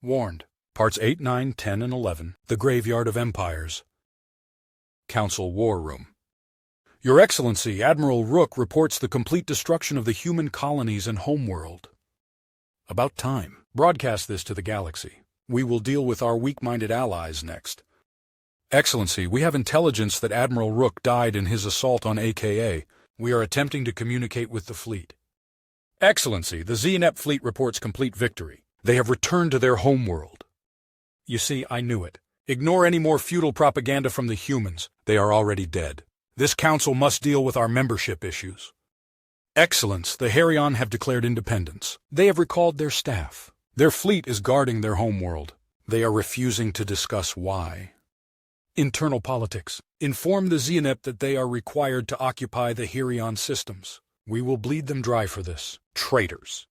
Warned. Parts 8, 9, 10, and 11. The Graveyard of Empires. Council War Room. Your Excellency, Admiral Rook reports the complete destruction of the human colonies and homeworld. About time. Broadcast this to the galaxy. We will deal with our weak-minded allies next. Excellency, we have intelligence that Admiral Rook died in his assault on AKA. We are attempting to communicate with the fleet. Excellency, the Xenep fleet reports complete victory. They have returned to their homeworld. You see, I knew it. Ignore any more futile propaganda from the humans. They are already dead. This council must deal with our membership issues. Excellence, the Herion have declared independence. They have recalled their staff. Their fleet is guarding their homeworld. They are refusing to discuss why. Internal politics. Inform the Xenep that they are required to occupy the Herion systems. We will bleed them dry for this. Traitors.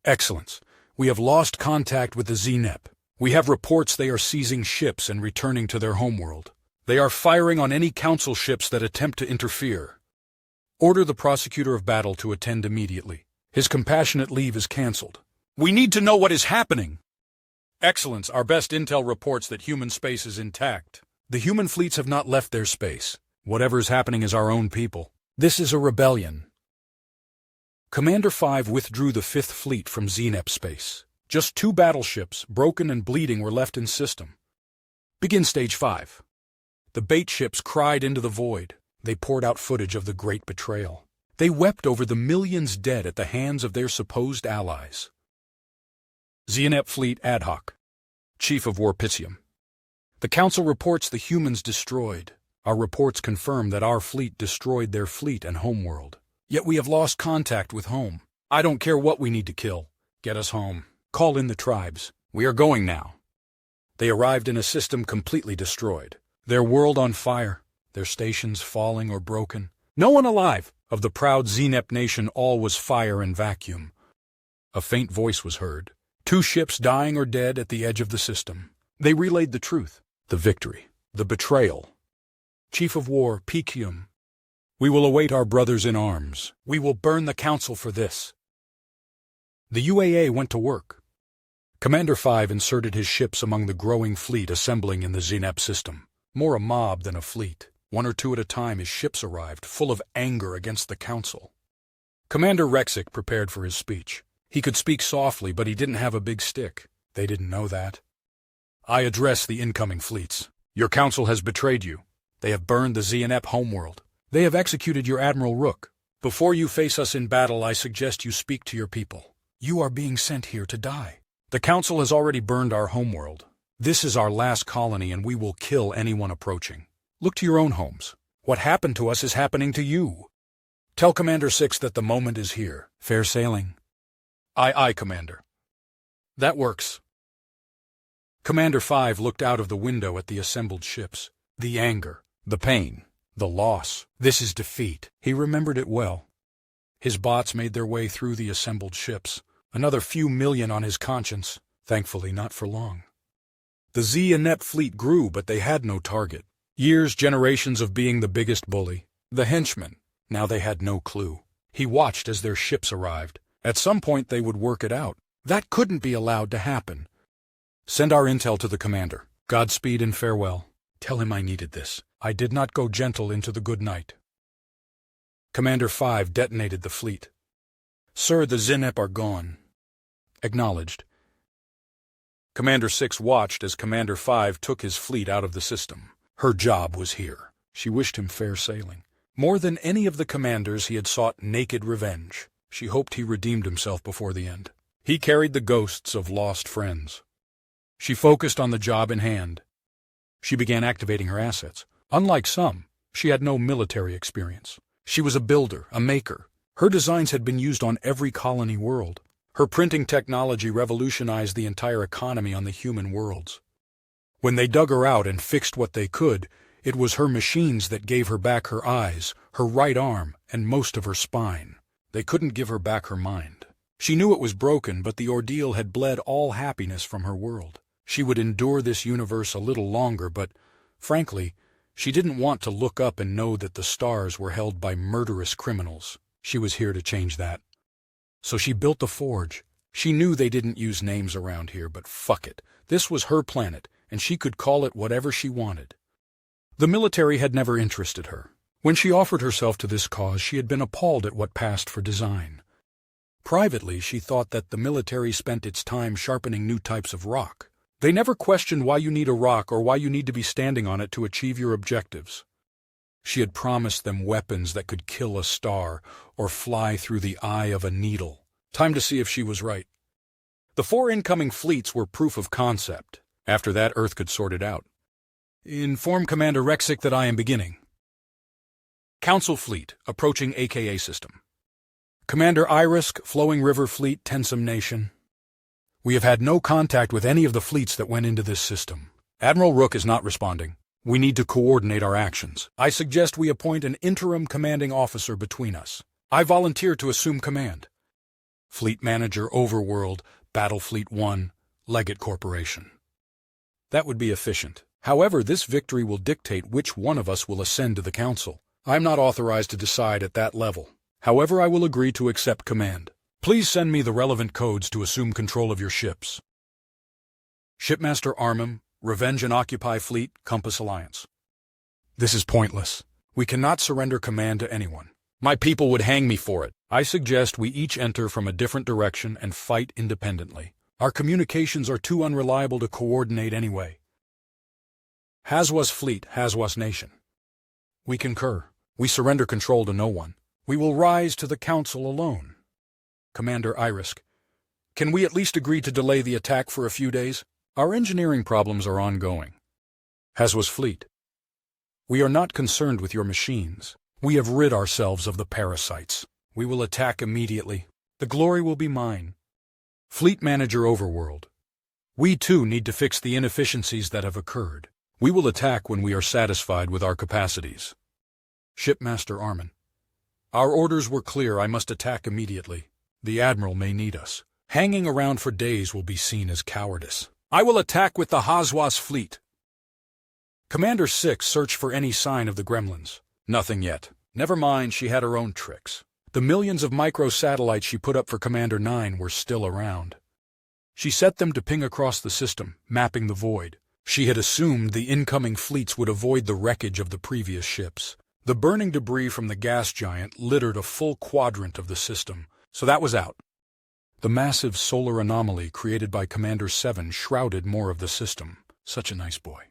Excellence, we have lost contact with the Xenep. We have reports they are seizing ships and returning to their homeworld. They are firing on any council ships that attempt to interfere. Order the prosecutor of battle to attend immediately. His compassionate leave is cancelled. We need to know what is happening. Excellence, our best intel reports that human space is intact. The human fleets have not left their space. Whatever is happening is our own people. This is a rebellion. Commander 5 withdrew the 5th Fleet from Xenep space. Just 2 battleships, broken and bleeding, were left in system. Begin Stage 5. The bait ships cried into the void. They poured out footage of the great betrayal. They wept over the millions dead at the hands of their supposed allies. Xenep Fleet Ad Hoc. Chief of War Pitium. The Council reports the humans destroyed. Our reports confirm that our fleet destroyed their fleet and homeworld. Yet we have lost contact with home. I don't care what we need to kill. Get us home. Call in the tribes. We are going now. They arrived in a system completely destroyed. Their world on fire. Their stations falling or broken. No one alive. Of the proud Xenep nation, all was fire and vacuum. A faint voice was heard. 2 ships dying or dead at the edge of the system. They relayed the truth. The victory. The betrayal. Chief of War Pitium. We will await our brothers in arms. We will burn the council for this. The UAA went to work. Commander 5 inserted his ships among the growing fleet assembling in the Xenep system. More a mob than a fleet. 1 or 2 at a time his ships arrived, full of anger against the council. Commander Rexic prepared for his speech. He could speak softly, but he didn't have a big stick. They didn't know that. I address the incoming fleets. Your council has betrayed you. They have burned the Xenep homeworld. They have executed your Admiral Rook. Before you face us in battle, I suggest you speak to your people. You are being sent here to die. The council has already burned our homeworld. This is our last colony, and we will kill anyone approaching. Look to your own homes. What happened to us is happening to you. Tell Commander 6 that the moment is here. Fair sailing. Aye, Commander. That works. Commander 5 looked out of the window at the assembled ships. The anger, the pain, the loss. This is defeat. He remembered it well. His bots made their way through the assembled ships. Another few million on his conscience. Thankfully not for long. The Xenep fleet grew, but they had no target. Years, generations of being the biggest bully. The henchmen. Now they had no clue. He watched as their ships arrived. At some point they would work it out. That couldn't be allowed to happen. Send our intel to the commander. Godspeed and farewell. Tell him I needed this. I did not go gentle into the good night. Commander 5 detonated the fleet. Sir, the Xenep are gone. Acknowledged. Commander 6 watched as Commander 5 took his fleet out of the system. Her job was here. She wished him fair sailing. More than any of the commanders, he had sought naked revenge. She hoped he redeemed himself before the end. He carried the ghosts of lost friends. She focused on the job in hand. She began activating her assets. Unlike some, she had no military experience. She was a builder, a maker. Her designs had been used on every colony world. Her printing technology revolutionized the entire economy on the human worlds. When they dug her out and fixed what they could, it was her machines that gave her back her eyes, her right arm, and most of her spine. They couldn't give her back her mind. She knew it was broken, but the ordeal had bled all happiness from her world. She would endure this universe a little longer, but, frankly, she didn't want to look up and know that the stars were held by murderous criminals. She was here to change that. So she built the forge, She knew they didn't use names around here, but fuck it. This was her planet, and she could call it whatever she wanted. The military had never interested her. When she offered herself to this cause, she had been appalled at what passed for design. Privately, she thought that the military spent its time sharpening new types of rock. They never questioned why you need a rock or why you need to be standing on it to achieve your objectives. She had promised them weapons that could kill a star or fly through the eye of a needle. Time to see if she was right. The 4 incoming fleets were proof of concept. After that, Earth could sort it out. Inform Commander Rexic that I am beginning. Council Fleet, approaching AKA system. Commander Irisk, Flowing River Fleet, Tensum Nation. We have had no contact with any of the fleets that went into this system. Admiral Rook is not responding. We need to coordinate our actions. I suggest we appoint an interim commanding officer between us. I volunteer to assume command. Fleet Manager Overworld, Battlefleet 1, Leggett Corporation. That would be efficient. However, this victory will dictate which one of us will ascend to the Council. I'm not authorized to decide at that level. However, I will agree to accept command. Please send me the relevant codes to assume control of your ships. Shipmaster Armam, Revenge and Occupy Fleet, Compass Alliance. This is pointless. We cannot surrender command to anyone. My people would hang me for it. I suggest we each enter from a different direction and fight independently. Our communications are too unreliable to coordinate anyway. Hazwas Fleet, Hazwas Nation. We concur. We surrender control to no one. We will rise to the Council alone. Commander Irisk, can we at least agree to delay the attack for a few days? Our engineering problems are ongoing. Hazwas Fleet, we are not concerned with your machines. We have rid ourselves of the parasites. We will attack immediately. The glory will be mine. Fleet Manager Overworld, we too need to fix the inefficiencies that have occurred. We will attack when we are satisfied with our capacities. Shipmaster Armin, our orders were clear. I must attack immediately. The Admiral may need us. Hanging around for days will be seen as cowardice. I will attack with the Hazwas Fleet. Commander 6 searched for any sign of the gremlins. Nothing yet. Never mind, she had her own tricks. The millions of micro-satellites she put up for Commander 9 were still around. She set them to ping across the system, mapping the void. She had assumed the incoming fleets would avoid the wreckage of the previous ships. The burning debris from the gas giant littered a full quadrant of the system, so that was out. The massive solar anomaly created by Commander 7 shrouded more of the system. Such a nice boy.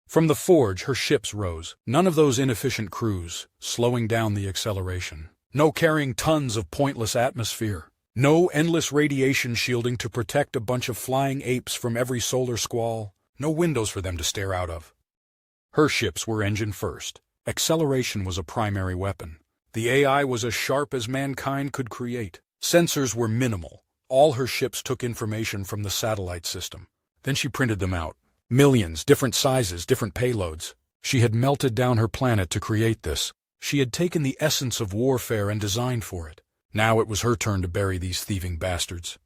From the forge, her ships rose. None of those inefficient crews, slowing down the acceleration. No carrying tons of pointless atmosphere. No endless radiation shielding to protect a bunch of flying apes from every solar squall. No windows for them to stare out of. Her ships were engine first. Acceleration was a primary weapon. The AI was as sharp as mankind could create. Sensors were minimal. All her ships took information from the satellite system. Then she printed them out. Millions, different sizes, different payloads. She had melted down her planet to create this. She had taken the essence of warfare and designed for it. Now it was her turn to bury these thieving bastards.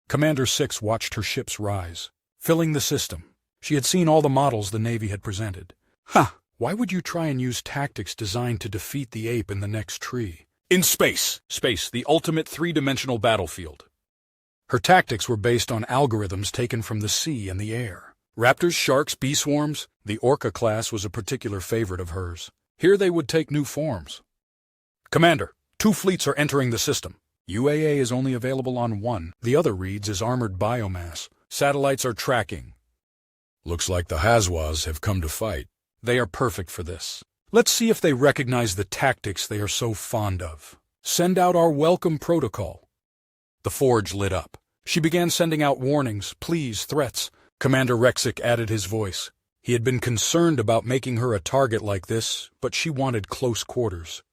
Commander 6 watched her ships rise, filling the system. She had seen all the models the Navy had presented. Ha! Why would you try and use tactics designed to defeat the ape in the next tree? In space! Space, the ultimate three-dimensional battlefield. Her tactics were based on algorithms taken from the sea and the air. Raptors, sharks, bee swarms. The Orca class was a particular favorite of hers. Here they would take new forms. Commander, 2 fleets are entering the system. UAA is only available on 1. The other reads as armored biomass. Satellites are tracking. Looks like the Hazwas have come to fight. They are perfect for this. Let's see if they recognize the tactics they are so fond of. Send out our welcome protocol. The forge lit up. She began sending out warnings, pleas, threats. Commander Rexic added his voice. He had been concerned about making her a target like this, but she wanted close quarters.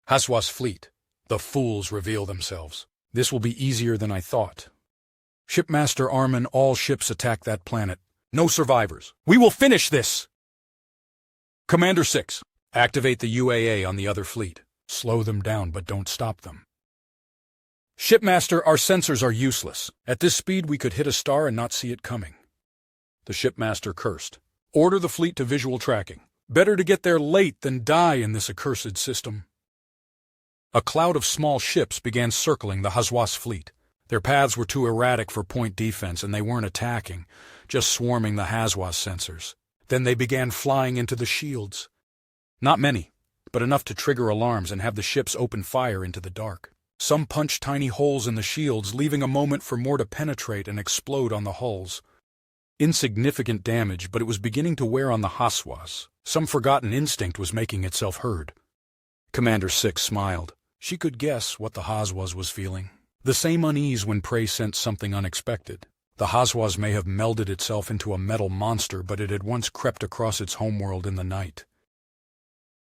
Hazwas Fleet. The fools reveal themselves. This will be easier than I thought. Shipmaster Armin, all ships attack that planet. No survivors. We will finish this! Commander 6, activate the UAA on the other fleet. Slow them down, but don't stop them. Shipmaster, our sensors are useless. At this speed, we could hit a star and not see it coming. The shipmaster cursed. Order the fleet to visual tracking. Better to get there late than die in this accursed system. A cloud of small ships began circling the Haswas fleet. Their paths were too erratic for point defense, and they weren't attacking, just swarming the Haswas sensors. Then they began flying into the shields. Not many, but enough to trigger alarms and have the ships open fire into the dark. Some punched tiny holes in the shields, leaving a moment for more to penetrate and explode on the hulls. Insignificant damage, but it was beginning to wear on the Haswas. Some forgotten instinct was making itself heard. Commander 6 smiled. She could guess what the Haswas was feeling. The same unease when prey sensed something unexpected. The Haswas may have melded itself into a metal monster, but it had once crept across its homeworld in the night.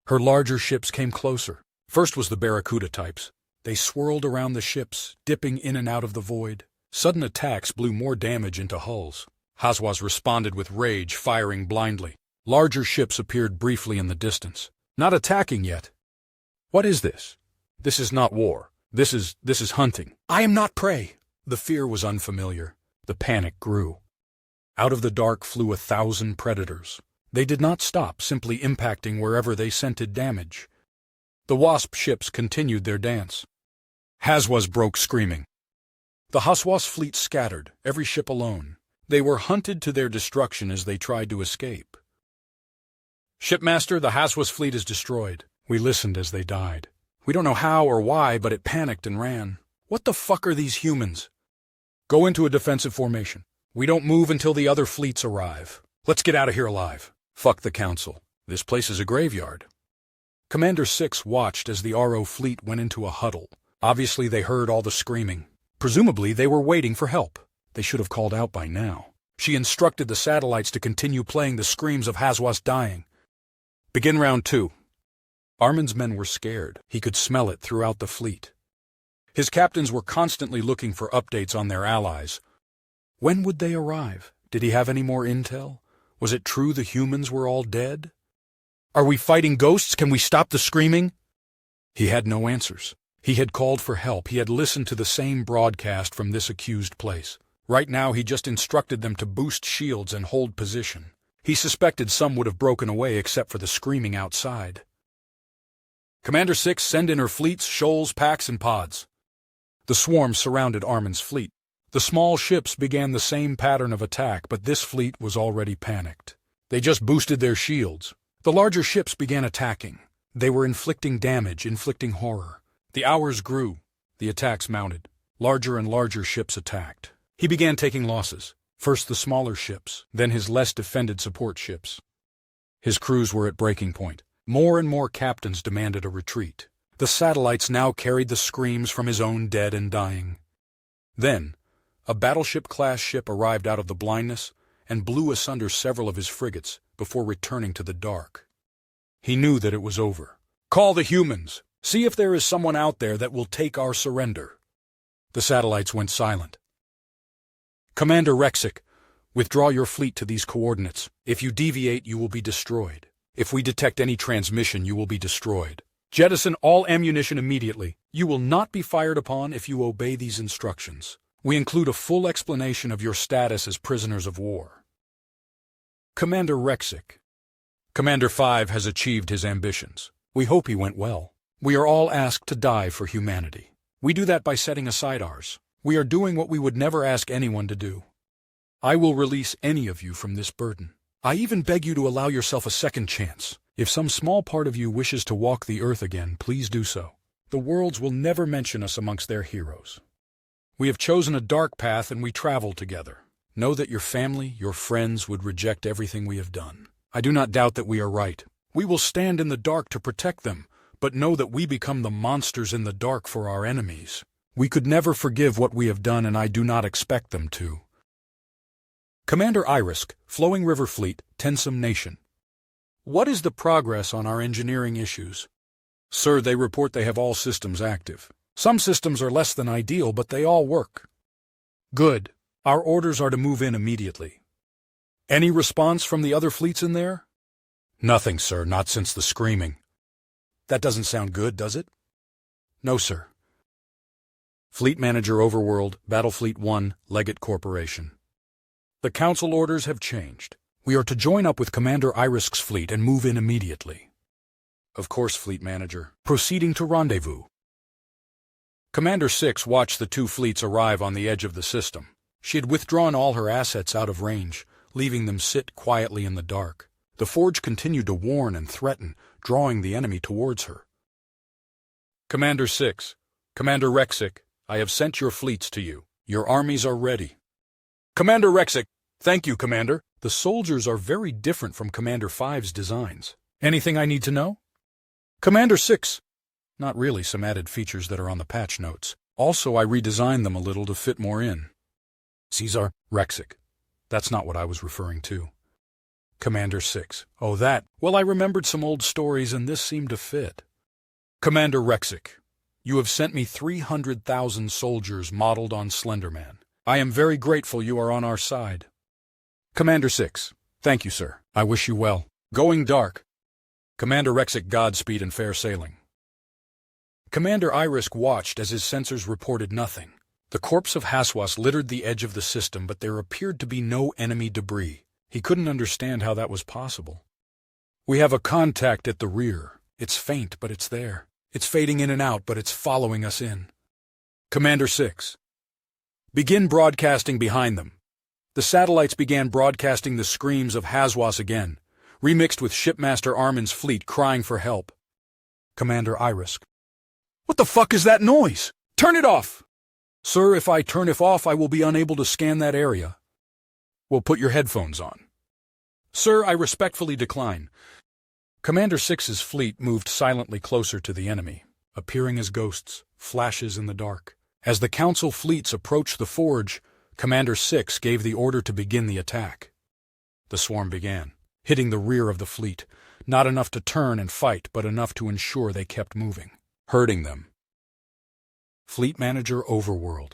Her larger ships came closer. First was the Barracuda types. They swirled around the ships, dipping in and out of the void. Sudden attacks blew more damage into hulls. Haswas responded with rage, firing blindly. Larger ships appeared briefly in the distance. Not attacking yet. What is this? This is not war. This is hunting. I am not prey. The fear was unfamiliar. The panic grew. Out of the dark flew 1,000 predators. They did not stop, simply impacting wherever they scented damage. The Wasp ships continued their dance. Haswas broke screaming. The Haswas fleet scattered, every ship alone. They were hunted to their destruction as they tried to escape. Shipmaster, the Haswas fleet is destroyed. We listened as they died. We don't know how or why, but it panicked and ran. What the fuck are these humans? Go into a defensive formation. We don't move until the other fleets arrive. Let's get out of here alive. Fuck the council. This place is a graveyard. Commander 6 watched as the RO fleet went into a huddle. Obviously they heard all the screaming. Presumably they were waiting for help. They should have called out by now. She instructed the satellites to continue playing the screams of Haswas dying. Begin round 2. Armin's men were scared. He could smell it throughout the fleet. His captains were constantly looking for updates on their allies. When would they arrive? Did he have any more intel? Was it true the humans were all dead? Are we fighting ghosts? Can we stop the screaming? He had no answers. He had called for help. He had listened to the same broadcast from this accused place. Right now he just instructed them to boost shields and hold position. He suspected some would have broken away except for the screaming outside. Commander 6, send in her fleets, shoals, packs, and pods. The swarm surrounded Armin's fleet. The small ships began the same pattern of attack, but this fleet was already panicked. They just boosted their shields. The larger ships began attacking. They were inflicting damage, inflicting horror. The hours grew. The attacks mounted. Larger and larger ships attacked. He began taking losses. First the smaller ships, then his less defended support ships. His crews were at breaking point. More and more captains demanded a retreat. The satellites now carried the screams from his own dead and dying. Then, a battleship-class ship arrived out of the blindness and blew asunder several of his frigates before returning to the dark. He knew that it was over. Call the humans. See if there is someone out there that will take our surrender. The satellites went silent. Commander Rexic, withdraw your fleet to these coordinates. If you deviate, you will be destroyed. If we detect any transmission, you will be destroyed. Jettison all ammunition immediately. You will not be fired upon if you obey these instructions. We include a full explanation of your status as prisoners of war. Commander Rexic. Commander 5 has achieved his ambitions. We hope he went well. We are all asked to die for humanity. We do that by setting aside ours. We are doing what we would never ask anyone to do. I will release any of you from this burden. I even beg you to allow yourself a second chance. If some small part of you wishes to walk the earth again, please do so. The worlds will never mention us amongst their heroes. We have chosen a dark path and we travel together. Know that your family, your friends would reject everything we have done. I do not doubt that we are right. We will stand in the dark to protect them, but know that we become the monsters in the dark for our enemies. We could never forgive what we have done, and I do not expect them to. Commander Irisk, Flowing River Fleet, Tensum Nation. What is the progress on our engineering issues? Sir, they report they have all systems active. Some systems are less than ideal, but they all work. Good. Our orders are to move in immediately. Any response from the other fleets in there? Nothing, sir, not since the screaming. That doesn't sound good, does it? No, sir. Fleet Manager Overworld, Battlefleet 1, Leggett Corporation. The Council orders have changed. We are to join up with Commander Irisk's fleet and move in immediately. Of course, Fleet Manager. Proceeding to rendezvous. Commander 6 watched the two fleets arrive on the edge of the system. She had withdrawn all her assets out of range, leaving them sit quietly in the dark. The forge continued to warn and threaten, drawing the enemy towards her. Commander 6, Commander Rexic, I have sent your fleets to you. Your armies are ready. Commander Rexic, thank you, Commander. The soldiers are very different from Commander 5's designs. Anything I need to know? Commander 6, not really, some added features that are on the patch notes. Also, I redesigned them a little to fit more in. Caesar Rexic, that's not what I was referring to. Commander 6, oh that, well I remembered some old stories and this seemed to fit. Commander Rexic, you have sent me 300,000 soldiers modeled on Slenderman. I am very grateful you are on our side. Commander 6, thank you, sir. I wish you well. Going dark. Commander Rexic, Godspeed and fair sailing. Commander Irisk watched as his sensors reported nothing. The corpse of Haswas littered the edge of the system, but there appeared to be no enemy debris. He couldn't understand how that was possible. We have a contact at the rear. It's faint, but it's there. It's fading in and out, but it's following us in. Commander 6. Begin broadcasting behind them. The satellites began broadcasting the screams of Haswas again, remixed with Shipmaster Armin's fleet crying for help. Commander Irisk. What the fuck is that noise? Turn it off! Sir, if I turn it off, I will be unable to scan that area. Well, put your headphones on. Sir, I respectfully decline. Commander 6's fleet moved silently closer to the enemy, appearing as ghosts, flashes in the dark. As the Council fleets approached the forge, Commander 6 gave the order to begin the attack. The swarm began, hitting the rear of the fleet, not enough to turn and fight, but enough to ensure they kept moving, hurting them. Fleet Manager Overworld.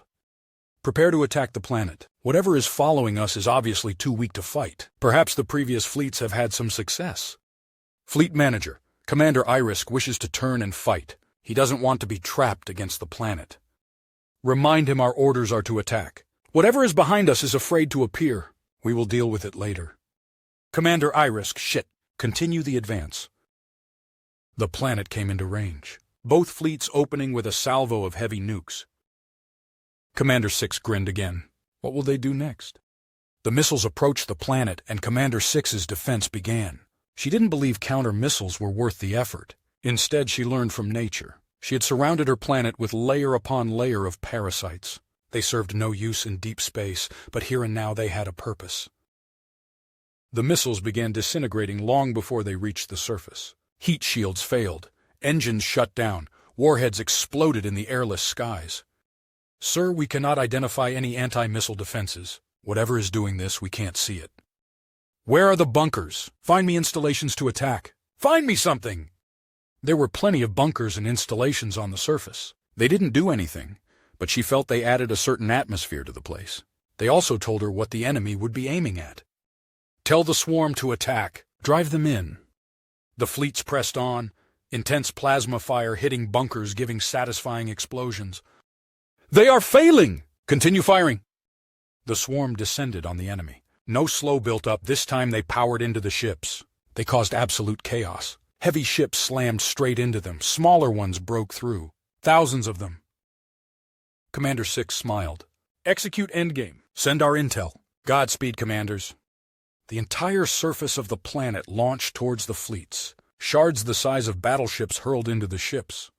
Prepare to attack the planet. Whatever is following us is obviously too weak to fight. Perhaps the previous fleets have had some success. Fleet Manager, Commander Irisk wishes to turn and fight. He doesn't want to be trapped against the planet. Remind him our orders are to attack. Whatever is behind us is afraid to appear. We will deal with it later. Commander Irisk, shit. Continue the advance. The planet came into range, both fleets opening with a salvo of heavy nukes. Commander 6 grinned again. What will they do next? The missiles approached the planet, and Commander 6's defense began. She didn't believe counter-missiles were worth the effort. Instead, she learned from nature. She had surrounded her planet with layer upon layer of parasites. They served no use in deep space, but here and now they had a purpose. The missiles began disintegrating long before they reached the surface. Heat shields failed. Engines shut down. Warheads exploded in the airless skies. Sir, we cannot identify any anti-missile defenses. Whatever is doing this, we can't see it. Where are the bunkers? Find me installations to attack. Find me something! There were plenty of bunkers and installations on the surface. They didn't do anything, but she felt they added a certain atmosphere to the place. They also told her what the enemy would be aiming at. Tell the swarm to attack. Drive them in. The fleets pressed on, intense plasma fire hitting bunkers, giving satisfying explosions. They are failing! Continue firing! The swarm descended on the enemy. No slow built up. This time they powered into the ships. They caused absolute chaos. Heavy ships slammed straight into them. Smaller ones broke through. Thousands of them. Commander 6 smiled. Execute endgame. Send our intel. Godspeed, commanders. The entire surface of the planet launched towards the fleets. Shards the size of battleships hurled into the ships.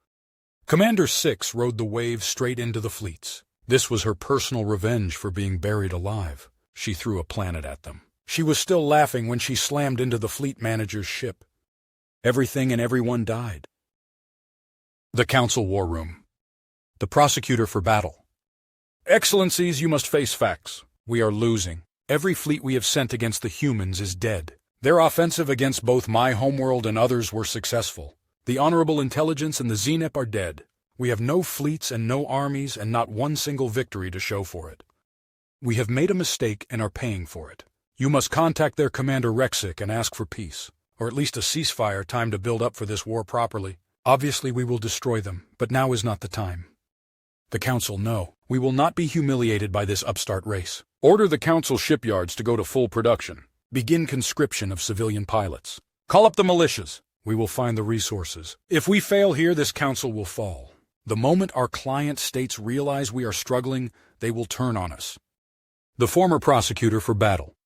Commander 6 rode the wave straight into the fleets. This was her personal revenge for being buried alive. She threw a planet at them. She was still laughing when she slammed into the fleet manager's ship. Everything and everyone died. The Council War Room. The prosecutor for battle. Excellencies, you must face facts. We are losing. Every fleet we have sent against the humans is dead. Their offensive against both my homeworld and others were successful. The Honorable Intelligence and the Zenep are dead. We have no fleets and no armies and not one single victory to show for it. We have made a mistake and are paying for it. You must contact their commander Rexic and ask for peace, or at least a ceasefire, time to build up for this war properly. Obviously we will destroy them, but now is not the time. The Council, no. We will not be humiliated by this upstart race. Order the Council shipyards to go to full production. Begin conscription of civilian pilots. Call up the militias. We will find the resources. If we fail here, this Council will fall. The moment our client states realize we are struggling, they will turn on us. The former prosecutor for battle.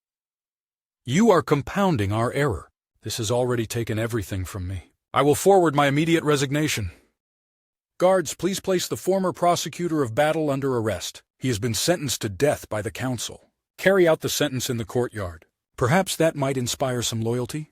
You are compounding our error. This has already taken everything from me. I will forward my immediate resignation. Guards, please place the former prosecutor of battle under arrest. He has been sentenced to death by the council. Carry out the sentence in the courtyard. Perhaps that might inspire some loyalty?